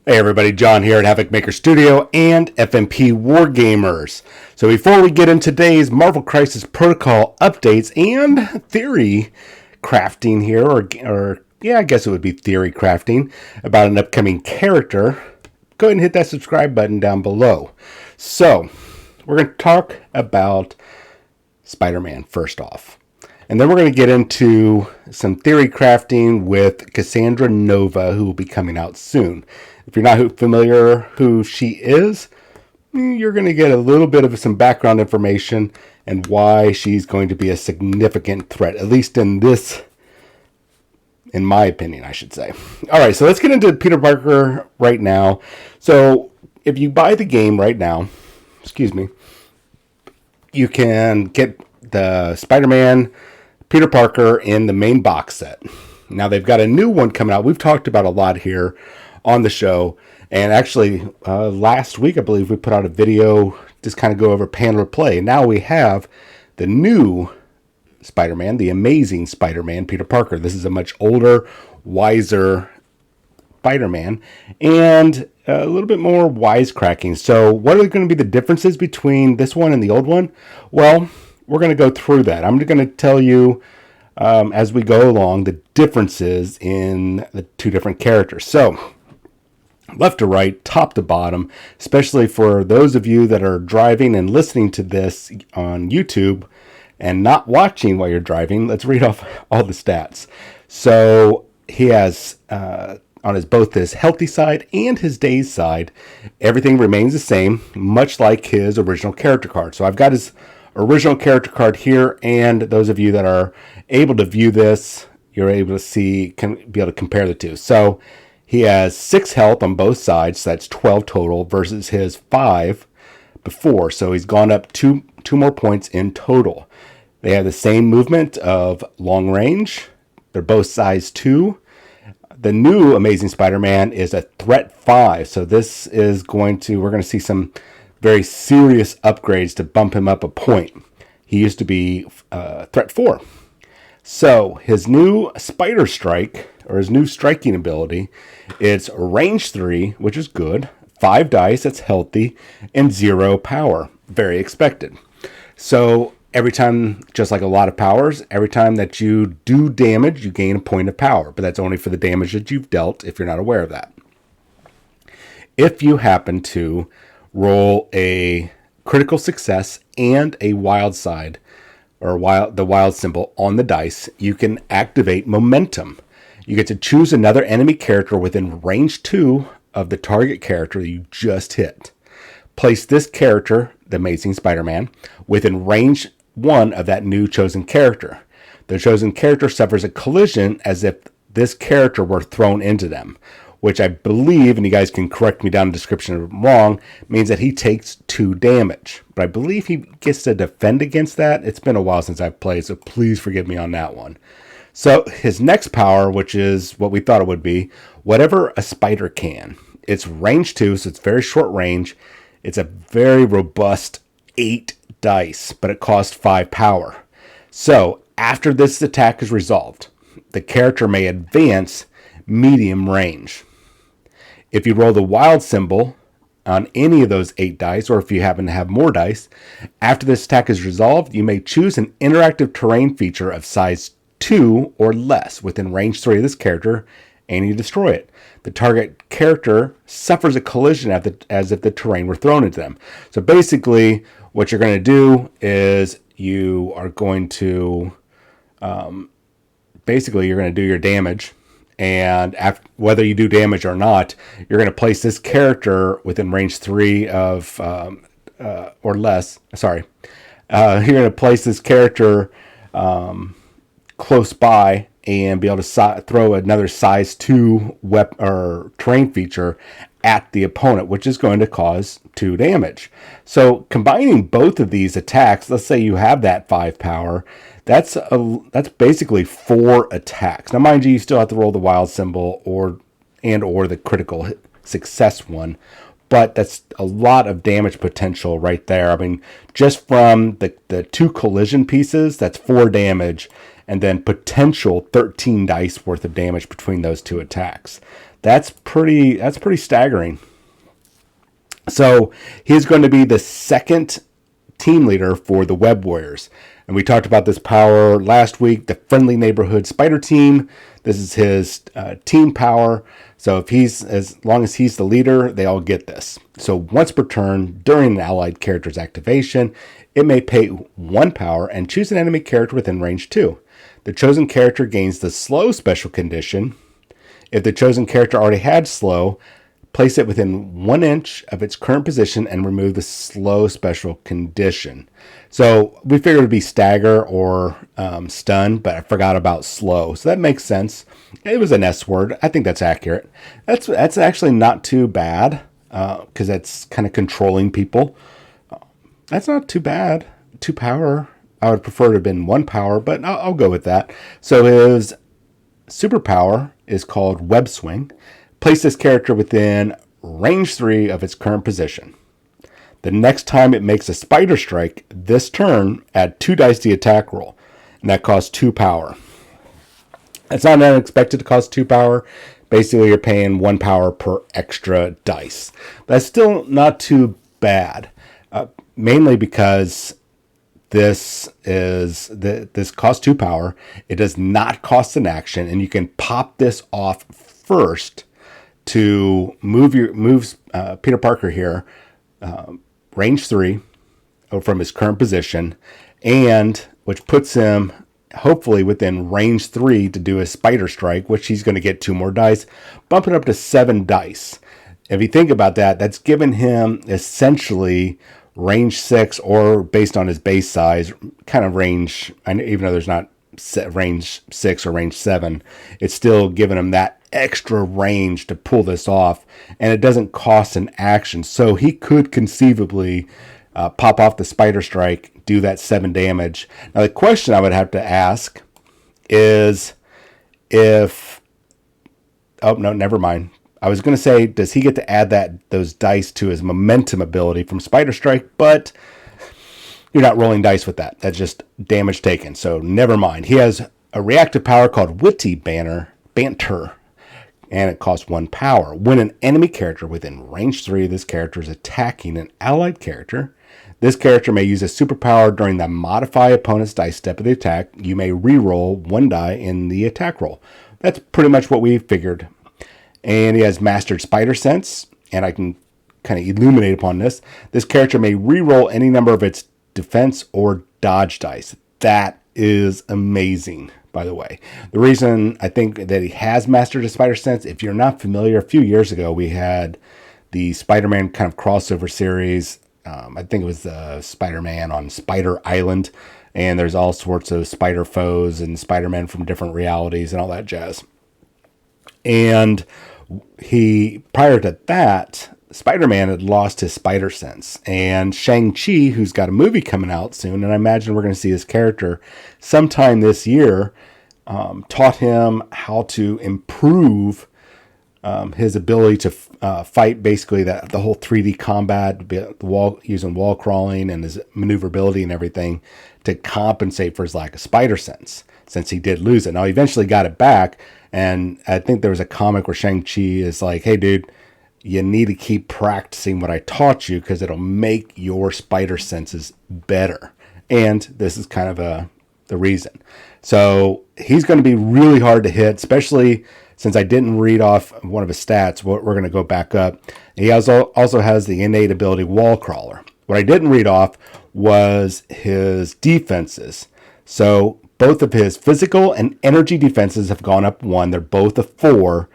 Hey everybody, John here at Havoc Maker Studio and FNP Wargamers. So before we get into today's Marvel Crisis Protocol updates and theory crafting here, or I guess it would be theory crafting about an upcoming character, go ahead and hit that subscribe button down below. So we're going to talk about Spider-Man first off. And then we're going to get into some theory crafting with Cassandra Nova, who will be coming out soon. If you're not familiar who she is, you're going to get a little bit of some background information and why she's going to be a significant threat, at least in my opinion, I should say. All right, so let's get into Peter Parker right now. So if you buy the game right now, you can get the Spider-Man Peter Parker in the main box set. Now they've got a new one coming out. We've talked about a lot here on the show, and actually last week I believe we put out a video just kind of go over panel play. Now we have the new Spider-Man, the Amazing Spider-Man Peter Parker. This is a much older, wiser Spider-Man and a little bit more wisecracking. So what are going to be the differences between this one and the old one? Well, we're going to go through that. I'm going to tell you as we go along the differences in the two different characters. So left to right, top to bottom, especially for those of you that are driving and listening to this on YouTube and not watching while you're driving, let's read off all the stats. So he has on both his healthy side and his dazed side, everything remains the same, much like his original character card. So I've got his original character card here, and those of you that are able to view this, you're able to be able to compare the two. So he has 6 health on both sides, so that's 12 total versus his 5 before. So he's gone up two more points in total. They have the same movement of long range. They're both size 2. The new Amazing Spider-Man is a threat 5. So this is we're going to see some very serious upgrades to bump him up a point. He used to be threat 4. So his new Spider Strike, or his new striking ability, it's range 3, which is good, 5 dice, that's healthy, and 0 power, very expected. So every time, just like a lot of powers, every time that you do damage, you gain a point of power, but that's only for the damage that you've dealt if you're not aware of that. If you happen to roll a critical success and a wild side, or the wild symbol on the dice, you can activate momentum. You get to choose another enemy character within range 2 of the target character you just hit. Place this character, the Amazing Spider-Man, within range 1 of that new chosen character. The chosen character suffers a collision as if this character were thrown into them, which I believe, and you guys can correct me down in the description if I'm wrong, means that he takes 2 damage. But I believe he gets to defend against that. It's been a while since I've played, so please forgive me on that one. So his next power, which is what we thought it would be, whatever a spider can. It's range 2, so it's very short range. It's a very robust 8 dice, but it costs 5 power. So after this attack is resolved, the character may advance medium range. If you roll the wild symbol on any of those 8 dice, or if you happen to have more dice, after this attack is resolved, you may choose an interactive terrain feature of size 2 or less within range 3 of this character, and you destroy it. The target character suffers a collision as if the terrain were thrown into them. So basically, what you're going to do is you are going to you're going to do your damage. And whether you do damage or not, you're going to place this character within range 3 of or less. Sorry, you're going to place this character close by and be able to throw another size 2 weapon or terrain feature at the opponent, which is going to cause 2 damage. So combining both of these attacks, let's say you have that 5 power. That's basically 4 attacks. Now, mind you still have to roll the wild symbol or the critical success one, but that's a lot of damage potential right there. I mean, just from the 2 collision pieces, that's 4 damage, and then potential 13 dice worth of damage between those 2 attacks. That's pretty staggering. So he's going to be the second team leader for the Web Warriors. And we talked about this power last week, the Friendly Neighborhood Spider Team. This is his team power. So as long as he's the leader, they all get this. So once per turn, during an allied character's activation, it may pay 1 power and choose an enemy character within range 2. The chosen character gains the slow special condition. If the chosen character already had slow, place it within 1 inch of its current position and remove the slow special condition. So we figured it would be stagger or stun, but I forgot about slow. So that makes sense. It was an S word. I think that's accurate. That's actually not too bad because that's kind of controlling people. That's not too bad. 2 power. I would prefer to have been 1 power, but I'll go with that. So his superpower is called Web Swing. Place this character within range 3 of its current position. The next time it makes a spider strike this turn, add 2 dice to the attack roll, and that costs 2 power. It's not unexpected to cost 2 power. Basically, you're paying 1 power per extra dice. That's still not too bad, mainly because this costs 2 power. It does not cost an action, and you can pop this off first to move Peter Parker here, range 3 from his current position, and which puts him hopefully within range 3 to do a spider strike, which he's going to get 2 more dice, bumping up to 7 dice. If you think about that, that's given him essentially range 6, or based on his base size, kind of range, even though there's not range 6 or range 7, it's still giving him that extra range to pull this off, and it doesn't cost an action. So he could conceivably pop off the spider strike, do that 7 damage. Now the question I would have to ask is if... Oh, no, never mind. I was going to say, does he get to add those dice to his momentum ability from Spider Strike? But you're not rolling dice with that. That's just damage taken. So never mind. He has a reactive power called Witty Banter, and it costs 1 power. When an enemy character within range 3 of this character is attacking an allied character, this character may use a superpower during the modify opponent's dice step of the attack. You may re-roll 1 die in the attack roll. That's pretty much what we figured. And he has mastered Spider Sense, and I can kind of illuminate upon this. This character may re-roll any number of its defense or dodge dice. That is amazing, by the way. The reason I think that he has mastered his Spider Sense, if you're not familiar, a few years ago we had the Spider-Man kind of crossover series. I think it was Spider-Man on Spider Island, and there's all sorts of spider foes and Spider-Man from different realities and all that jazz. And prior to that, Spider-Man had lost his spider sense, and Shang-Chi, who's got a movie coming out soon, and I imagine we're going to see his character sometime this year, taught him how to improve his ability to fight, basically the whole 3D combat, using wall crawling and his maneuverability and everything to compensate for his lack of spider sense, since he did lose it. Now, he eventually got it back, and I think there was a comic where Shang-Chi is like, hey, dude, you need to keep practicing what I taught you because it'll make your spider senses better. And this is kind of the reason. So he's going to be really hard to hit, especially since I didn't read off one of his stats. We're going to go back up. He also has the innate ability Wall Crawler. What I didn't read off was his defenses. So both of his physical and energy defenses have gone up 1. They're both a 4.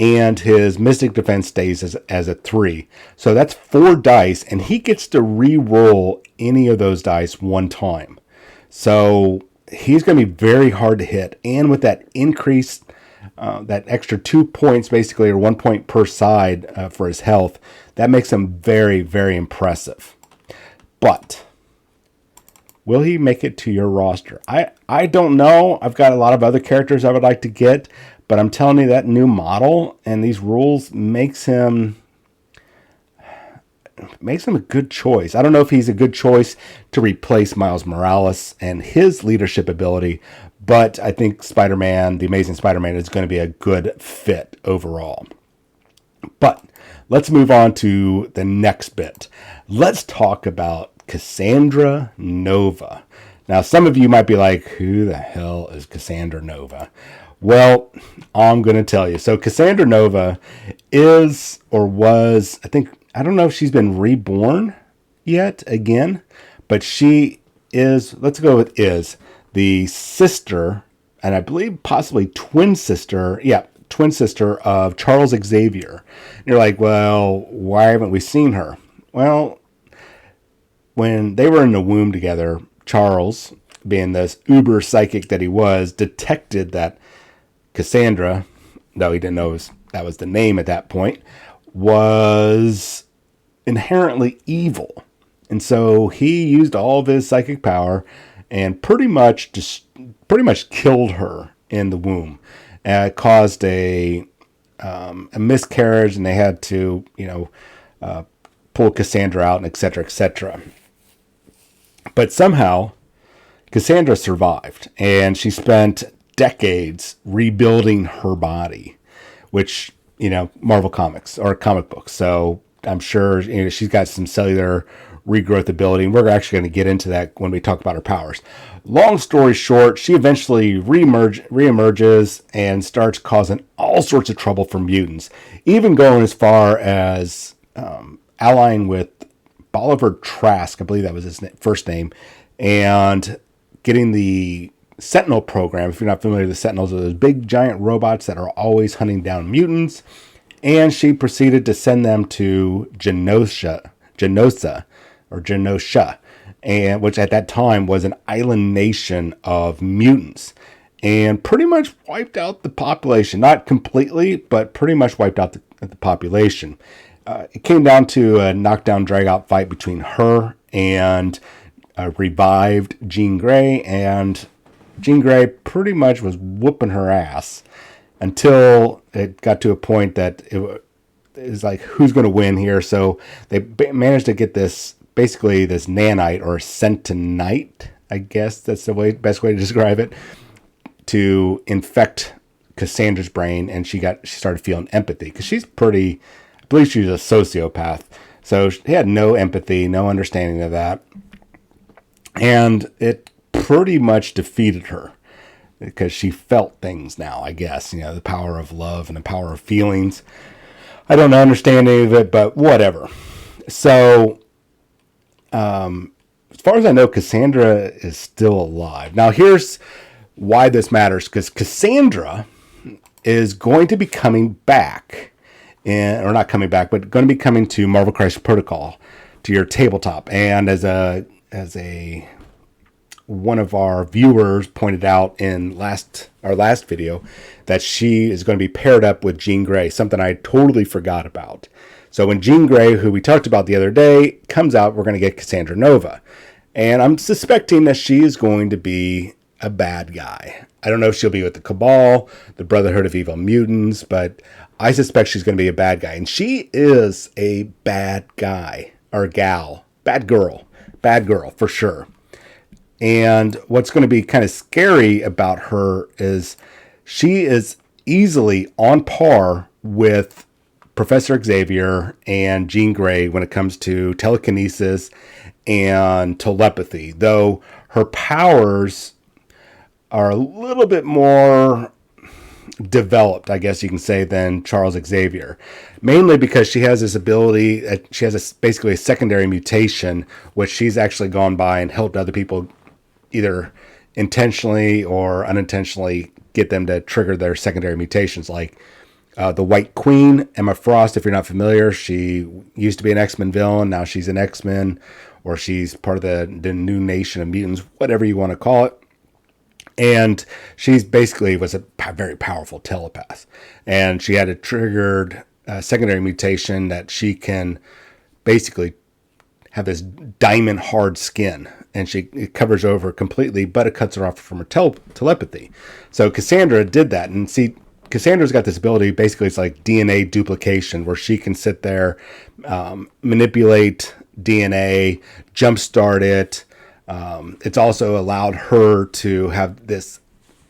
And his mystic defense stays as a 3. So that's 4 dice, and he gets to re-roll any of those dice 1 time. So he's going to be very hard to hit. And with that increased, that extra 2 points, basically, or 1 point per side for his health, that makes him very, very impressive. But will he make it to your roster? I don't know. I've got a lot of other characters I would like to get, but I'm telling you, that new model and these rules makes him a good choice. I don't know if he's a good choice to replace Miles Morales and his leadership ability, but I think Spider-Man, the Amazing Spider-Man, is going to be a good fit overall. But let's move on to the next bit. Let's talk about Cassandra Nova. Now, some of you might be like, who the hell is Cassandra Nova? Well, I'm going to tell you. So, Cassandra Nova is or was, I don't know if she's been reborn yet again, but she is, let's go with is, the sister, and I believe possibly twin sister, twin sister of Charles Xavier. And you're like, well, why haven't we seen her? Well, when they were in the womb together, Charles, being this uber psychic that he was, detected that Cassandra, though he didn't know that was the name at that point, was inherently evil. And so he used all of his psychic power and pretty much killed her in the womb. It caused a miscarriage, and they had to, pull Cassandra out, and et cetera, et cetera. But somehow, Cassandra survived, and she spent decades rebuilding her body, which, Marvel Comics or comic books. So I'm sure she's got some cellular regrowth ability, and we're actually going to get into that when we talk about her powers. Long story short, she eventually reemerges and starts causing all sorts of trouble for mutants, even going as far as allying with Bolivar Trask, I believe that was his first name, and getting the Sentinel program. If you're not familiar with the Sentinels, are those big giant robots that are always hunting down mutants. And she proceeded to send them to Genosha, and which at that time was an island nation of mutants, and pretty much wiped out the population. Not completely, but pretty much wiped out the population. It came down to a knockdown, drag-out fight between her and revived Jean Grey, and Jean Grey pretty much was whooping her ass until it got to a point that it is like, who's going to win here? So they managed to get this nanite or centinite, I guess that's the best way to describe it, to infect Cassandra's brain, and she started feeling empathy, because I believe she's a sociopath. So she had no empathy, no understanding of that, and it pretty much defeated her, because she felt things now, I guess, the power of love and the power of feelings. I don't understand any of it, but whatever. So, as far as I know, Cassandra is still alive. Now, here's why this matters, because Cassandra is going to be coming back, or not coming back, but going to be coming to Marvel Crisis Protocol, to your tabletop. And as one of our viewers pointed out in our last video, that she is going to be paired up with Jean Grey, something I totally forgot about. So when Jean Grey, who we talked about the other day, comes out, we're going to get Cassandra Nova. And I'm suspecting that she is going to be a bad guy. I don't know if she'll be with the Cabal, the Brotherhood of Evil Mutants, but I suspect she's going to be a bad guy. And she is a bad guy, or gal. Bad girl for sure. And what's going to be kind of scary about her is she is easily on par with Professor Xavier and Jean Grey when it comes to telekinesis and telepathy, though her powers are a little bit more developed, I guess you can say, than Charles Xavier, mainly because she has this ability. She has basically a secondary mutation, which she's actually gone by and helped other people either intentionally or unintentionally get them to trigger their secondary mutations, like the White Queen, Emma Frost. If you're not familiar, she used to be an X-Men villain. Now she's an X-Men, or she's part of the new nation of mutants, whatever you want to call it. And she's basically was a very powerful telepath. And she had a triggered secondary mutation that she can basically have this diamond hard skin, and it covers over completely, but it cuts her off from her telepathy. So Cassandra did that, and see, Cassandra's got this ability. Basically, it's like DNA duplication, where she can sit there, manipulate DNA, jumpstart it. It's also allowed her to have this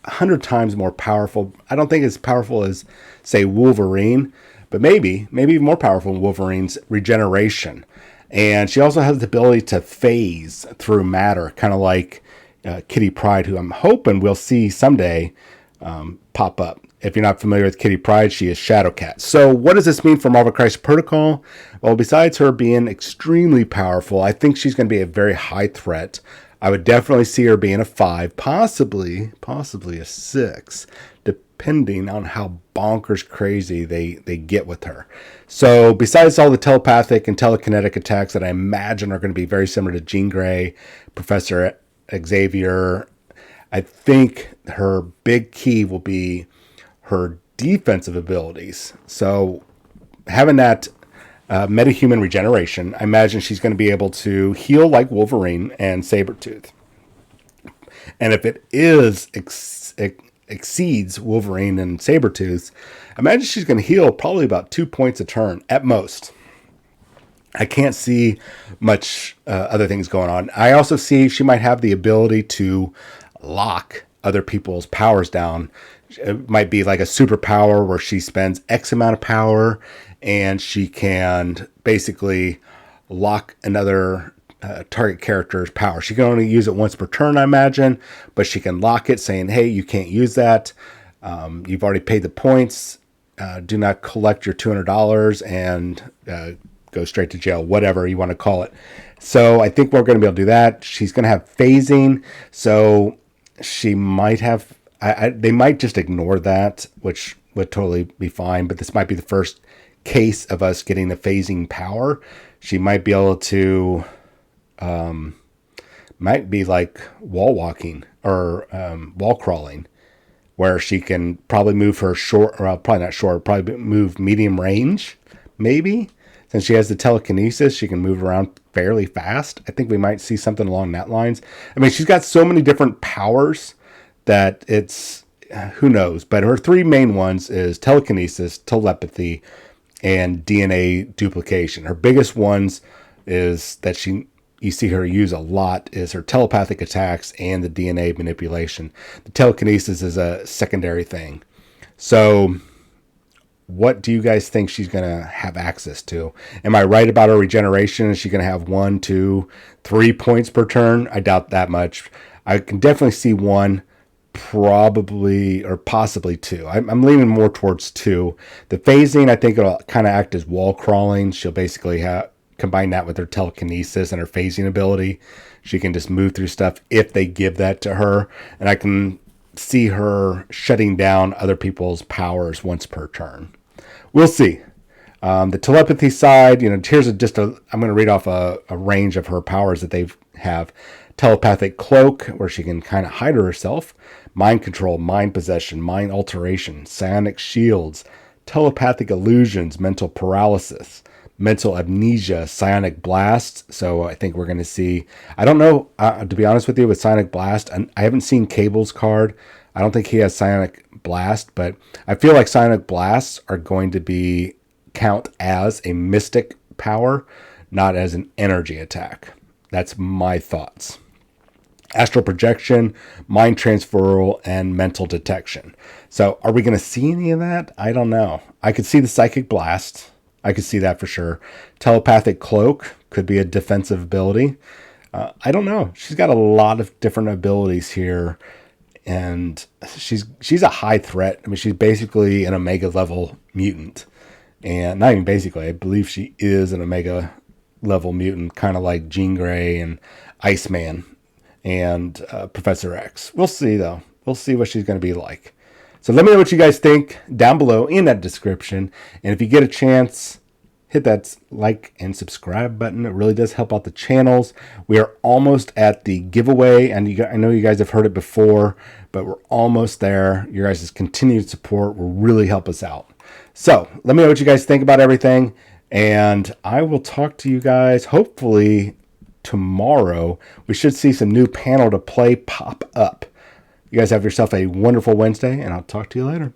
100 times more powerful. I don't think as powerful as, say, Wolverine, but maybe even more powerful than Wolverine's regeneration. And she also has the ability to phase through matter, kind of like Kitty Pryde, who I'm hoping we'll see someday pop up. If you're not familiar with Kitty Pryde, she is Shadowcat. So what does this mean for Marvel Crisis Protocol? Well, besides her being extremely powerful, I think she's going to be a very high threat. I would definitely see her being a 5, possibly a 6, depending on how bonkers crazy they get with her. So besides all the telepathic and telekinetic attacks that I imagine are going to be very similar to Jean Grey, Professor Xavier, I think her big key will be her defensive abilities. So having that metahuman regeneration, I imagine she's going to be able to heal like Wolverine and Sabretooth. And if it exceeds Wolverine and Sabretooth, I imagine she's going to heal probably about 2 points a turn at most. I can't see much other things going on. I also see she might have the ability to lock other people's powers down. It might be like a superpower where she spends X amount of power and she can basically lock another target character's power. She can only use it once per turn, I imagine, but she can lock it saying, hey, you can't use that. You've already paid the points. Do not collect your $200 and go straight to jail, whatever you want to call it. So I think we're going to be able to do that. She's going to have phasing. So she might have, they might just ignore that, which would totally be fine. But this might be the first case of us getting the phasing power. She might be able to, might be like wall walking or wall crawling, where she can probably move her short, or probably not short, probably move medium range, maybe. Since she has the telekinesis, she can move around fairly fast. I think we might see something along that lines. I mean, she's got so many different powers that it's, who knows. But her 3 main ones is telekinesis, telepathy, and DNA duplication. Her biggest ones is that you see her use a lot is her telepathic attacks and the DNA manipulation. The telekinesis is a secondary thing. So what do you guys think she's going to have access to? Am I right about her regeneration? Is she going to have 1, 2, 3 points per turn? I doubt that much. I can definitely see 1, probably, or possibly 2. I'm leaning more towards 2. The phasing, I think it'll kind of act as wall crawling. She'll basically combine that with her telekinesis and her phasing ability. She can just move through stuff if they give that to her. And I can see her shutting down other people's powers once per turn. We'll see. The telepathy side, here's I'm going to read off a range of her powers that they have. Telepathic cloak, where she can kind of hide herself. Mind control, mind possession, mind alteration, psionic shields, telepathic illusions, mental paralysis, mental amnesia, psionic blast. So I think we're going to see, I don't know, to be honest with you, with psionic blast, I haven't seen Cable's card. I don't think he has psionic blast, but I feel like psionic blasts are going to count as a mystic power, not as an energy attack. That's my thoughts. Astral projection, mind transferal, and mental detection. So are we going to see any of that? I don't know. I could see the psychic blast. I could see that for sure. Telepathic cloak could be a defensive ability. I don't know. She's got a lot of different abilities here, and she's a high threat. I mean, she's basically an Omega level mutant, and not even basically. I believe she is an Omega level mutant, kind of like Jean Grey and Iceman and Professor X. We'll see though. We'll see what she's going to be like. So let me know what you guys think down below in that description. And if you get a chance, hit that like and subscribe button. It really does help out the channels. We are almost at the giveaway. And I know you guys have heard it before, but we're almost there. Your guys' continued support will really help us out. So let me know what you guys think about everything. And I will talk to you guys hopefully tomorrow. We should see some new panel to play pop up. You guys have yourself a wonderful Wednesday, and I'll talk to you later.